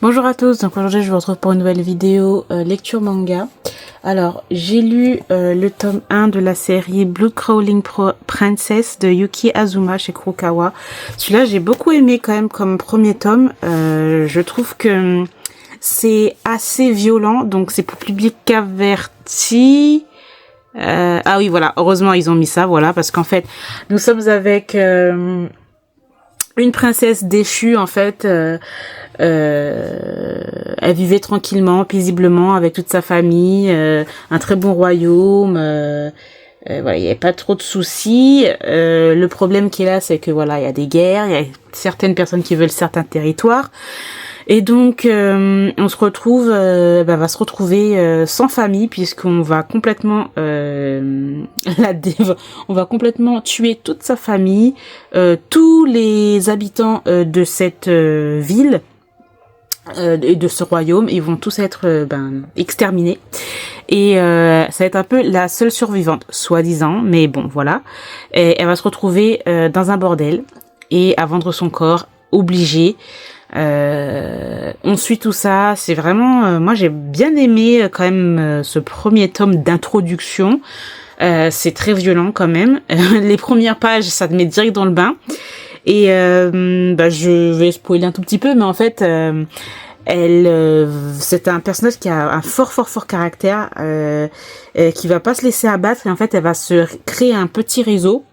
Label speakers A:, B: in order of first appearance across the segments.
A: Bonjour à tous, donc aujourd'hui je vous retrouve pour une nouvelle vidéo lecture manga. Alors j'ai lu le tome 1 de la série Blood Crawling Princess de Yuki Azuma chez Kurokawa. Celui-là j'ai beaucoup aimé quand même comme premier tome. Je trouve que c'est assez violent, donc c'est pour public averti. Ah oui voilà, heureusement ils ont mis ça, voilà, parce qu'en fait nous sommes avec une princesse déchue en fait. Elle vivait tranquillement, paisiblement avec toute sa famille, un très bon royaume. Voilà, il n'y avait pas trop de soucis. Le problème qui est là, c'est que voilà, il y a des guerres, il y a certaines personnes qui veulent certains territoires. Et donc, on se retrouve, va se retrouver sans famille puisqu'on va complètement on va complètement tuer toute sa famille, tous les habitants de cette ville et de ce royaume, ils vont tous être exterminés. Et ça va être un peu la seule survivante, soi-disant, mais bon, voilà. Et elle va se retrouver dans un bordel et à vendre son corps, obligée. On suit tout ça, c'est vraiment moi j'ai bien aimé quand même ce premier tome d'introduction. C'est très violent quand même. Les premières pages, ça te met direct dans le bain. Et je vais spoiler un tout petit peu, mais en fait c'est un personnage qui a un fort caractère, qui va pas se laisser abattre, et en fait elle va se créer un petit réseau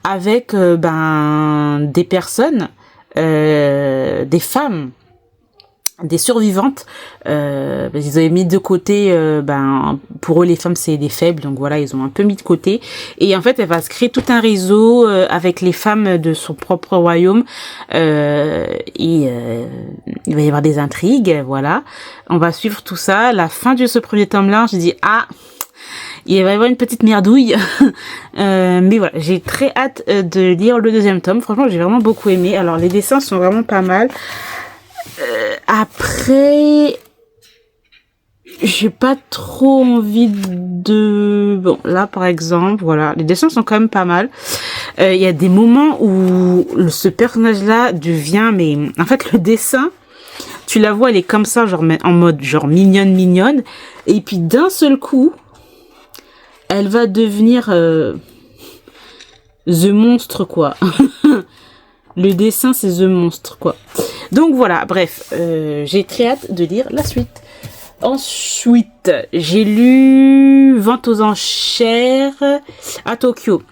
A: avec des personnes, des femmes, des survivantes. Ils avaient mis de côté, pour eux les femmes c'est des faibles, donc voilà, ils ont un peu mis de côté. Et en fait elle va se créer tout un réseau avec les femmes de son propre royaume, il va y avoir des intrigues, voilà. On va suivre tout ça. La fin de ce premier tome là, je dis il va y avoir une petite merdouille. Mais voilà, j'ai très hâte de lire le deuxième tome. Franchement, j'ai vraiment beaucoup aimé. Alors, les dessins sont vraiment pas mal. Après, j'ai pas trop envie de... Bon, là, par exemple, voilà, les dessins sont quand même pas mal. Il y a des moments où ce personnage-là devient... Mais en fait, le dessin, tu la vois, elle est comme ça, genre en mode genre mignonne. Et puis, d'un seul coup... elle va devenir The Monstre, quoi. Le dessin, c'est The Monstre, quoi. Donc voilà, bref, j'ai très hâte de lire la suite. Ensuite, j'ai lu Vente aux enchères à Tokyo.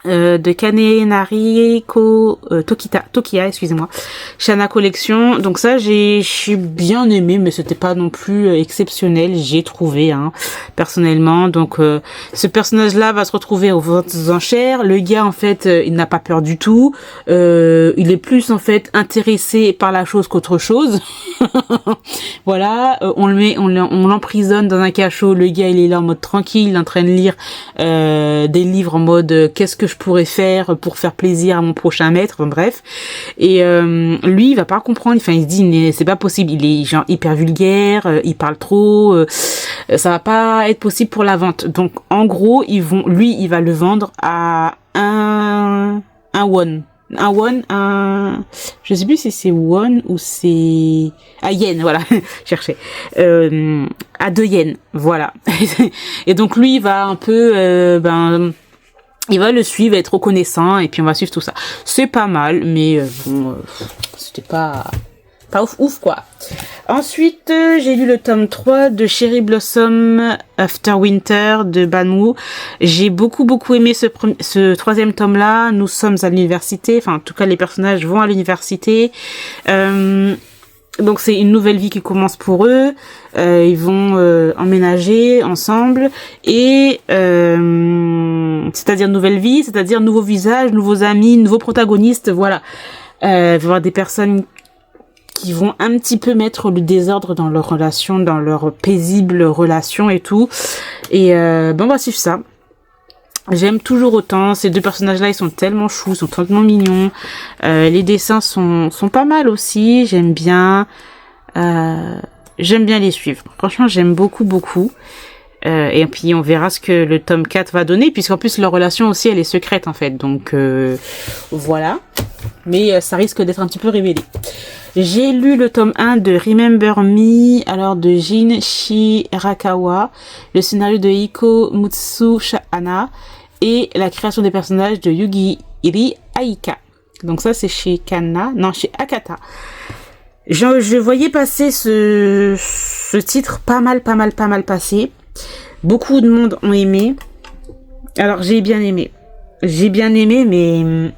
A: De Kanenari Tokiya, excusez-moi, Shana Collection. Donc ça, j'ai bien aimé, mais c'était pas non plus exceptionnel, j'ai trouvé, personnellement. Donc ce personnage-là va se retrouver aux ventes aux enchères. Le gars, en fait, il n'a pas peur du tout. Il est plus en fait intéressé par la chose qu'autre chose. Voilà, on l'emprisonne dans un cachot. Le gars, il est là en mode tranquille, il est en train de lire des livres en mode qu'est-ce que je pourrais faire pour faire plaisir à mon prochain maître, enfin, bref. Et lui, il va pas comprendre, enfin il se dit c'est pas possible, il est genre hyper vulgaire, il parle trop, ça va pas être possible pour la vente. Donc en gros, il va le vendre à un won. Je sais plus si c'est won ou c'est yen, voilà, cherchez. À 2 yens, voilà. Et donc lui, il va un peu, il va le suivre, être reconnaissant, et puis on va suivre tout ça. C'est pas mal, mais c'était pas ouf quoi. Ensuite, j'ai lu le tome 3 de Cherry Blossom After Winter de Banwoo. J'ai beaucoup aimé ce troisième tome là. Nous sommes à l'université, enfin en tout cas les personnages vont à l'université. Donc c'est une nouvelle vie qui commence pour eux. Ils vont emménager ensemble et c'est-à-dire nouvelle vie, c'est-à-dire nouveaux visages, nouveaux amis, nouveaux protagonistes. Voilà, il va y avoir des personnes qui vont un petit peu mettre le désordre dans leur relation, dans leur paisible relation et tout. Et on va suivre ça. J'aime toujours autant, ces deux personnages-là, ils sont tellement choux, ils sont tellement mignons. Les dessins sont pas mal aussi, j'aime bien les suivre. Franchement, j'aime beaucoup. Et puis on verra ce que le tome 4 va donner, puisqu'en plus leur relation aussi elle est secrète en fait, donc voilà. Mais ça risque d'être un petit peu révélé. J'ai lu le tome 1 de Remember Me, alors de Jin Shirakawa, le scénario de Hiko Mutsuhana et la création des personnages de Yugiri Aika. Donc ça c'est chez chez Akata. Je voyais passer ce titre pas mal passé. Beaucoup de monde ont aimé. Alors j'ai bien aimé. Mais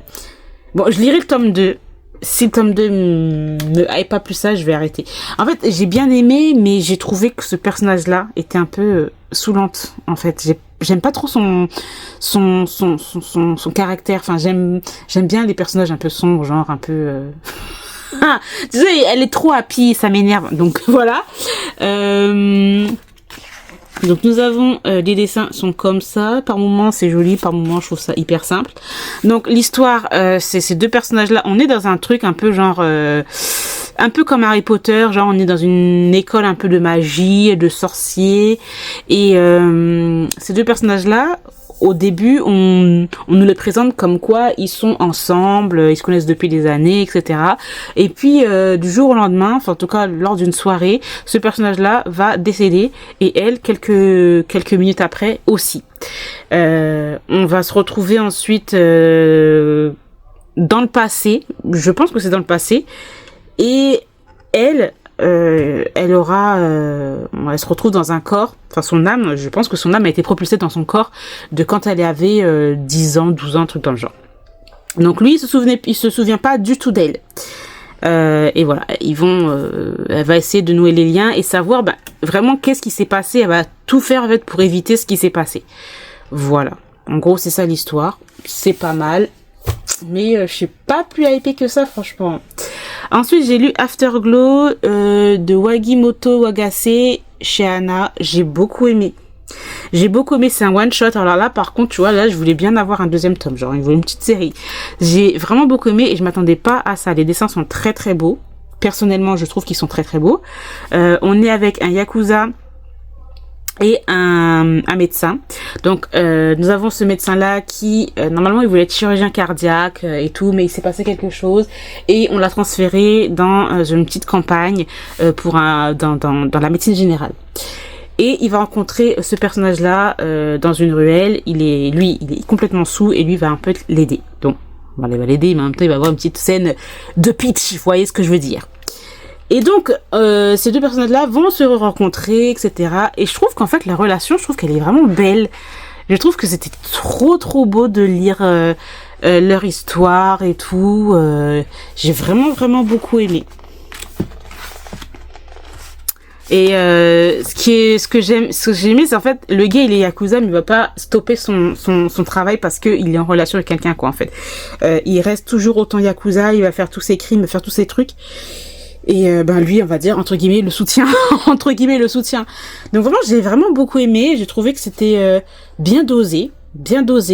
A: bon, je lirai le tome 2. Si le tome 2 me hype pas plus ça, je vais arrêter. En fait, j'ai bien aimé, mais j'ai trouvé que ce personnage-là était un peu saoulante. En fait, j'aime pas trop son caractère. Enfin, j'aime bien les personnages un peu sombres, genre un peu. Tu sais, elle est trop happy, ça m'énerve. Donc voilà. Donc nous avons les dessins sont comme ça, par moments c'est joli, par moments je trouve ça hyper simple. Donc l'histoire c'est ces deux personnages là, on est dans un truc un peu genre un peu comme Harry Potter, genre on est dans une école un peu de magie, de sorciers et ces deux personnages là au début, on nous les présente comme quoi ils sont ensemble, ils se connaissent depuis des années, etc. Et puis, du jour au lendemain, enfin en tout cas lors d'une soirée, ce personnage-là va décéder et elle, quelques minutes après aussi. On va se retrouver ensuite dans le passé, je pense que c'est dans le passé, et elle se retrouve dans un corps, enfin son âme, je pense que son âme a été propulsée dans son corps de quand elle avait 10 ans, 12 ans, un truc dans le genre. Donc lui, il se souvient pas du tout d'elle. Et voilà, elle va essayer de nouer les liens et savoir vraiment qu'est-ce qui s'est passé. Elle va tout faire en fait pour éviter ce qui s'est passé. Voilà. En gros, c'est ça l'histoire. C'est pas mal. Mais je suis pas plus hypée que ça, franchement. Ensuite, j'ai lu Afterglow de Wagimoto Wagase chez Anna. J'ai beaucoup aimé. C'est un one shot. Alors là, par contre, tu vois, là, je voulais bien avoir un deuxième tome. Genre, il voulait une petite série. J'ai vraiment beaucoup aimé et je m'attendais pas à ça. Les dessins sont très très beaux. Personnellement, je trouve qu'ils sont très très beaux. On est avec un yakuza et un médecin. Donc nous avons ce médecin là qui normalement il voulait être chirurgien cardiaque et tout, mais il s'est passé quelque chose et on l'a transféré dans une petite campagne dans la médecine générale. Et il va rencontrer ce personnage là dans une ruelle. Il est complètement saoul et lui va un peu l'aider. Donc il va l'aider, mais en même temps il va avoir une petite scène de pitch, vous voyez ce que je veux dire. Et donc, ces deux personnages-là vont se rencontrer, etc. Et je trouve qu'en fait, la relation, je trouve qu'elle est vraiment belle. Je trouve que c'était trop beau de lire leur histoire et tout. J'ai vraiment beaucoup aimé. Et ce que j'ai aimé, c'est en fait, le gars, il est yakuza, mais il va pas stopper son travail parce qu'il est en relation avec quelqu'un, quoi, en fait. Il reste toujours autant yakuza, il va faire tous ses crimes, faire tous ses trucs. Et lui, on va dire, entre guillemets, le soutien. Donc vraiment, j'ai vraiment beaucoup aimé. J'ai trouvé que c'était bien dosé.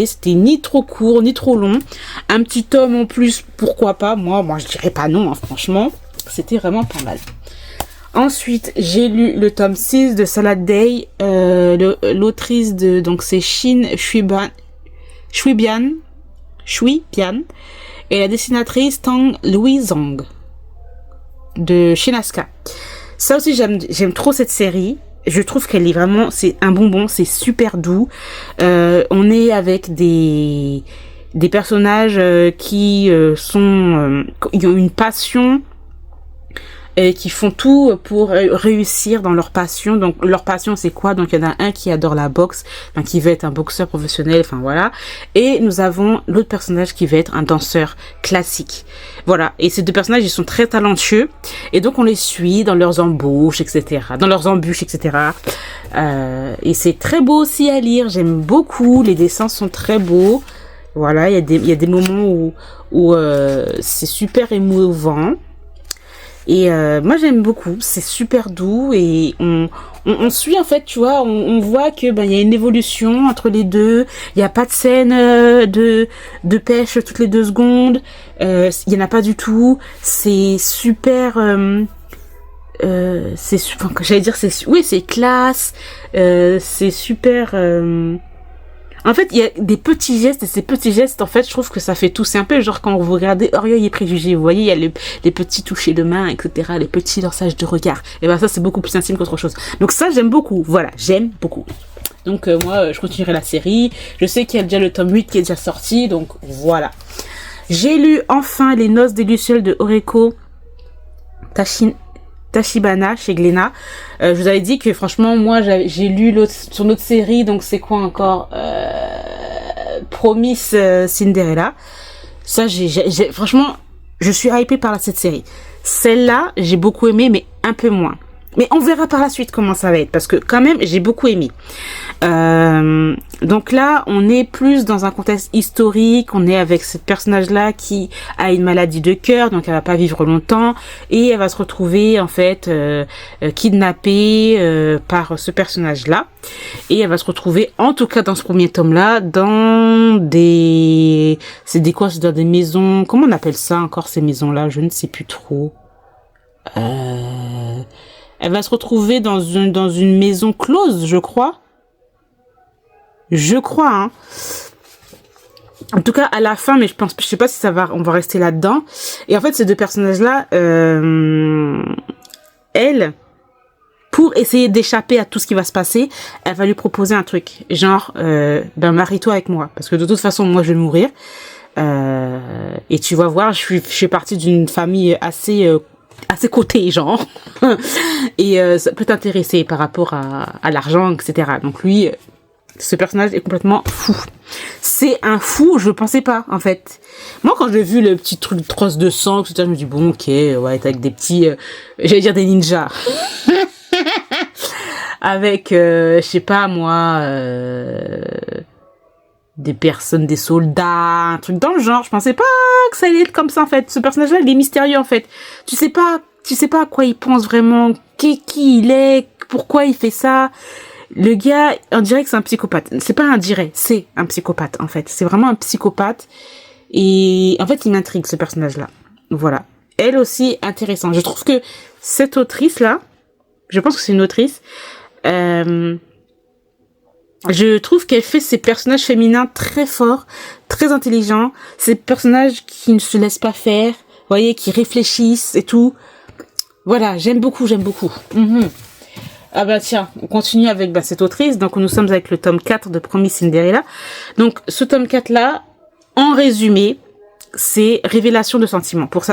A: C'était ni trop court, ni trop long. Un petit tome en plus, pourquoi pas. Moi, je dirais pas non, hein, franchement. C'était vraiment pas mal. Ensuite, j'ai lu le tome 6 de Salad Day. L'autrice donc c'est Shin Shuibian. Et la dessinatrice Tang Louisong de Shinaska. Ça aussi j'aime trop cette série. Je trouve qu'elle est vraiment, c'est un bonbon, c'est super doux. On est avec des personnages qui ont une passion et qui font tout pour réussir dans leur passion. Donc leur passion c'est quoi? Donc il y en a un qui adore la boxe, donc qui veut être un boxeur professionnel, enfin voilà. Et nous avons l'autre personnage qui veut être un danseur classique. Voilà, et ces deux personnages ils sont très talentueux et donc on les suit dans leurs embûches, etc. Et c'est très beau aussi à lire, j'aime beaucoup, les dessins sont très beaux. Voilà, il y a des moments où c'est super émouvant. Et moi j'aime beaucoup, c'est super doux et on suit en fait, tu vois, on voit que il y a une évolution entre les deux. Il y a pas de scène de pêche toutes les 2 secondes. Il y en a pas du tout. C'est super enfin, j'allais dire oui, c'est classe, c'est super. En fait, il y a des petits gestes, et ces petits gestes, en fait, je trouve que ça fait tout. C'est un peu genre quand vous regardez Orgueil et Préjugés, vous voyez, il y a les petits touchés de main, etc., les petits lançages de regard. Et ben ça, c'est beaucoup plus intime qu'autre chose. Donc ça, j'aime beaucoup. Voilà, j'aime beaucoup. Donc moi, je continuerai la série. Je sais qu'il y a déjà le tome 8 qui est déjà sorti, donc voilà. J'ai lu enfin Les Noces des Lucioles de Oreko Tachibana chez Glénat. Je vous avais dit que franchement, moi, j'ai lu son autre série, donc c'est quoi encore Promise Cinderella. Ça, franchement, je suis hypée par cette série. Celle-là, j'ai beaucoup aimé, mais un peu moins. Mais on verra par la suite comment ça va être, parce que quand même, j'ai beaucoup aimé. Donc là, on est plus dans un contexte historique, on est avec ce personnage-là qui a une maladie de cœur, donc elle va pas vivre longtemps, et elle va se retrouver en fait kidnappée par ce personnage-là, et elle va se retrouver, en tout cas dans ce premier tome-là, dans des maisons, comment on appelle ça encore ces maisons-là, je ne sais plus trop. Elle va se retrouver dans une maison close, je crois. Hein. En tout cas, à la fin, mais je sais pas si on va rester là-dedans. Et en fait, ces deux personnages-là, elle, pour essayer d'échapper à tout ce qui va se passer, elle va lui proposer un truc. Genre, marie-toi avec moi. Parce que de toute façon, moi, je vais mourir. Et tu vas voir, je fais partie d'une famille assez cotée, genre. Et ça peut t'intéresser par rapport à l'argent, etc. Donc lui, ce personnage est complètement fou. C'est un fou, je pensais pas, en fait. Moi, quand j'ai vu le petit truc de trosse de sang, etc., je me dis, bon, ok, ouais, avec des petits, j'allais dire des ninjas. Avec, je sais pas, moi, des personnes, des soldats, un truc dans le genre. Je pensais pas que ça allait être comme ça, en fait. Ce personnage-là, il est mystérieux, en fait. Tu sais pas à quoi il pense vraiment, qui il est, pourquoi il fait ça. Le gars, on dirait que c'est un psychopathe. C'est pas un dirait, c'est un psychopathe, en fait. C'est vraiment un psychopathe. Et en fait, il m'intrigue, ce personnage-là. Voilà. Elle aussi, intéressante. Je trouve que cette autrice-là, je pense que c'est une autrice, je trouve qu'elle fait ces personnages féminins très forts, très intelligents. Ces personnages qui ne se laissent pas faire, vous voyez, qui réfléchissent et tout. Voilà, j'aime beaucoup. Ah bah tiens, on continue avec cette autrice. Donc nous sommes avec le tome 4 de Promise Cinderella. Donc ce tome 4 là, en résumé, c'est révélation de sentiments pour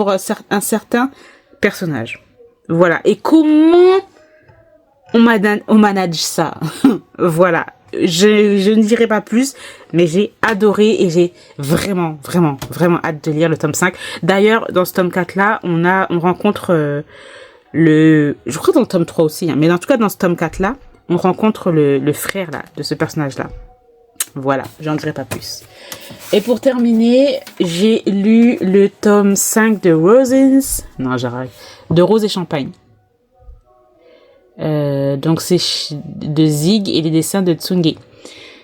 A: un certain personnage. Voilà. Et comment on manage ça? Voilà. Je ne dirai pas plus, mais j'ai adoré et j'ai vraiment hâte de lire le tome 5. D'ailleurs, dans ce tome 4 là, on rencontre je crois dans le tome 3 aussi, hein, mais en tout cas dans ce tome 4 là, on rencontre le frère là, de ce personnage là. Voilà, j'en dirai pas plus. Et pour terminer, j'ai lu le tome 5 de Rose et Champagne. Donc c'est de Zig et les dessins de Tsunge.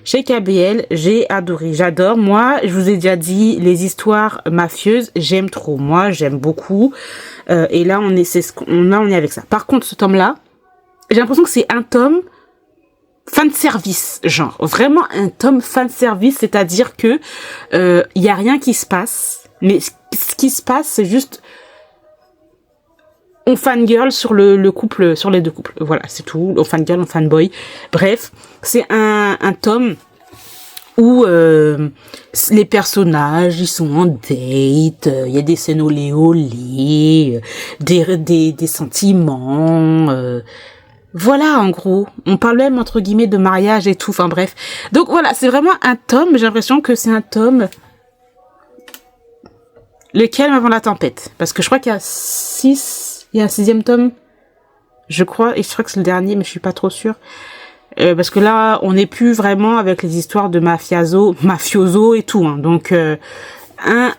A: Chez KBL, j'ai adoré, j'adore. Moi, je vous ai déjà dit, les histoires mafieuses, j'aime trop. Moi, j'aime beaucoup. Et là, on est avec ça. Par contre, ce tome-là, j'ai l'impression que c'est un tome fan service, genre vraiment un tome fan service, c'est-à-dire que y a rien qui se passe, mais ce qui se passe, c'est juste on fangirl sur le couple, sur les deux couples. Voilà, c'est tout. On fangirl, on fanboy. Bref, c'est un tome où les personnages, ils sont en date, il y a des scènes olé olé, des sentiments, voilà, en gros. On parle même, entre guillemets, de mariage et tout, enfin bref. Donc voilà, c'est vraiment un tome, j'ai l'impression que c'est un tome le calme avant la tempête. Parce que je crois qu'il y a il y a un 6e tome, je crois, et je crois que c'est le dernier, mais je suis pas trop sûre. Parce que là, on n'est plus vraiment avec les histoires de mafioso et tout, hein. Donc, un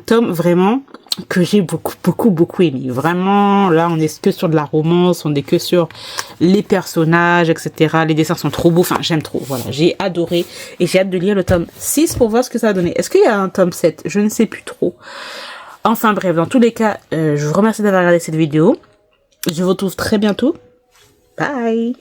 A: tome vraiment que j'ai beaucoup aimé. Vraiment, là, on est que sur de la romance, on est que sur les personnages, etc. Les dessins sont trop beaux. Enfin, j'aime trop. Voilà, j'ai adoré. Et j'ai hâte de lire le tome 6 pour voir ce que ça a donné. Est-ce qu'il y a un tome 7? Je ne sais plus trop. Enfin bref, dans tous les cas, je vous remercie d'avoir regardé cette vidéo. Je vous retrouve très bientôt. Bye.